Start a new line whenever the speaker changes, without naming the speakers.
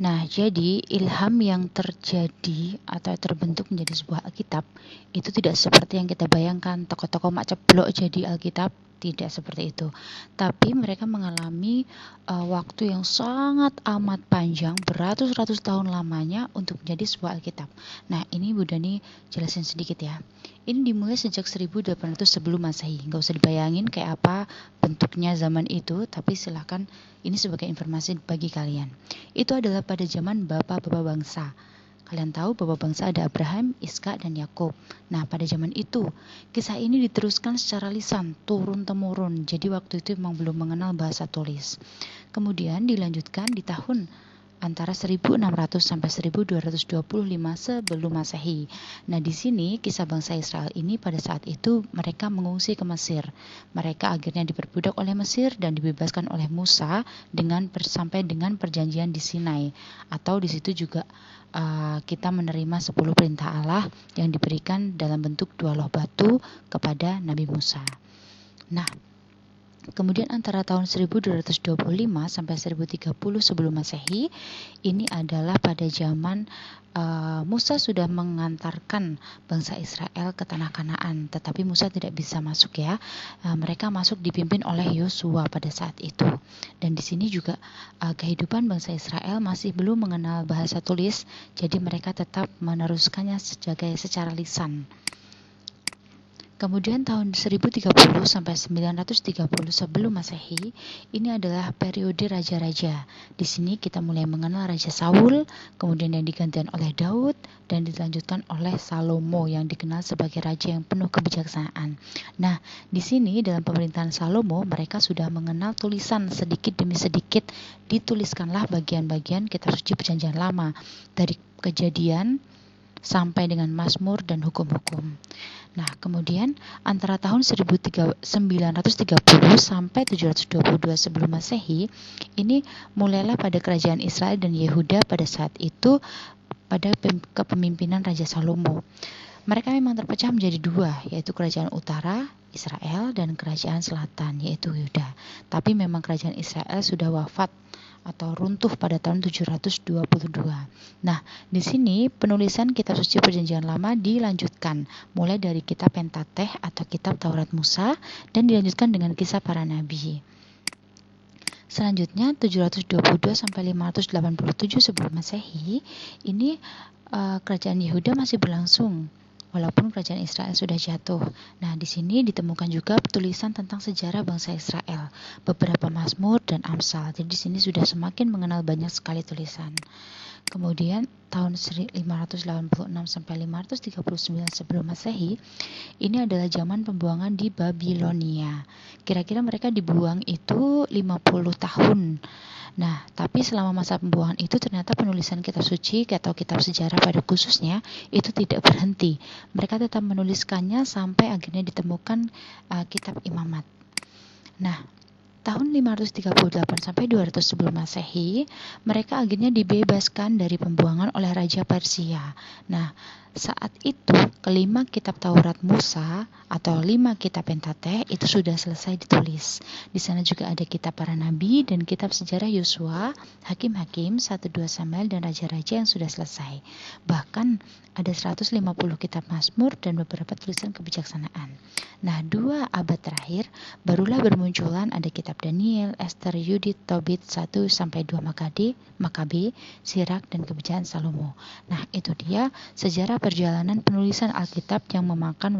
Nah, jadi ilham yang terjadi atau terbentuk menjadi sebuah Alkitab itu tidak seperti yang kita bayangkan, tokoh-tokoh mak ceblok jadi Alkitab, tidak seperti itu. Tapi mereka mengalami waktu yang sangat amat panjang, beratus-ratus tahun lamanya untuk menjadi sebuah Alkitab. Nah, ini Bu Dani jelasin sedikit ya. Ini dimulai sejak 1800 sebelum Masehi. Nggak usah dibayangin kayak apa bentuknya zaman itu, tapi silahkan ini sebagai informasi bagi kalian. Itu adalah pada zaman bapak-bapak bangsa. Kalian tahu bapak bangsa ada Abraham, Iskak, dan Yakub. Nah, pada zaman itu, kisah ini diteruskan secara lisan, turun-temurun. Jadi waktu itu memang belum mengenal bahasa tulis. Kemudian dilanjutkan di tahun antara 1600 sampai 1225 sebelum Masehi. Nah, di sini kisah bangsa Israel ini pada saat itu mereka mengungsi ke Mesir. Mereka akhirnya diperbudak oleh Mesir dan dibebaskan oleh Musa sampai dengan perjanjian di Sinai. Atau di situ juga kita menerima 10 perintah Allah yang diberikan dalam bentuk 2 loh batu kepada Nabi Musa. Nah, kemudian antara tahun 1225 sampai 1030 sebelum Masehi, ini adalah pada zaman Musa sudah mengantarkan bangsa Israel ke tanah Kanaan, tetapi Musa tidak bisa masuk ya. Mereka masuk dipimpin oleh Yosua pada saat itu. Dan di sini juga kehidupan bangsa Israel masih belum mengenal bahasa tulis, jadi mereka tetap meneruskannya secara lisan. Kemudian tahun 1030 sampai 930 sebelum Masehi, ini adalah periode raja-raja. Di sini kita mulai mengenal Raja Saul, kemudian yang digantikan oleh Daud, dan dilanjutkan oleh Salomo yang dikenal sebagai raja yang penuh kebijaksanaan. Nah, di sini dalam pemerintahan Salomo, mereka sudah mengenal tulisan sedikit demi sedikit. Dituliskanlah bagian-bagian kitab suci Perjanjian Lama, dari Kejadian sampai dengan Mazmur dan hukum-hukum. Nah, kemudian antara tahun 1930 sampai 722 sebelum Masehi, ini mulailah pada kerajaan Israel dan Yehuda pada saat itu pada kepemimpinan Raja Salomo. Mereka memang terpecah menjadi 2, yaitu kerajaan utara Israel dan kerajaan selatan yaitu Yehuda. Tapi memang kerajaan Israel sudah wafat atau runtuh pada tahun 722. Nah, di sini penulisan kitab suci Perjanjian Lama dilanjutkan mulai dari kitab Pentateh atau kitab Taurat Musa dan dilanjutkan dengan kisah para nabi. Selanjutnya 722 sampai 587 sebelum Masehi, ini kerajaan Yehuda masih berlangsung walaupun kerajaan Israel sudah jatuh. Nah, di sini ditemukan juga tulisan tentang sejarah bangsa Israel, beberapa Mazmur dan Amsal. Jadi di sini sudah semakin mengenal banyak sekali tulisan. Kemudian tahun 586 sampai 539 sebelum Masehi, ini adalah zaman pembuangan di Babilonia. Kira-kira mereka dibuang itu 50 tahun. Nah, tapi selama masa pembuangan itu ternyata penulisan kitab suci atau kitab sejarah pada khususnya itu tidak berhenti. Mereka tetap menuliskannya sampai akhirnya ditemukan kitab Imamat. Nah, tahun 538 sampai 200 sebelum Masehi, mereka akhirnya dibebaskan dari pembuangan oleh Raja Persia. Nah, saat itu kelima kitab Taurat Musa atau 5 kitab Pentateh itu sudah selesai ditulis. Di sana juga ada kitab para nabi dan kitab sejarah Yosua, Hakim-Hakim, 1-2 Samuel dan raja-raja yang sudah selesai. Bahkan ada 150 kitab Mazmur dan beberapa tulisan kebijaksanaan. Nah, 2 abad terakhir barulah bermunculan ada kitab Daniel, Esther, Yudit, Tobit, 1-2 Makabe, Sirak, dan kebijaksanaan Salomo. Nah, itu dia sejarah perjalanan penulisan Alkitab yang memakan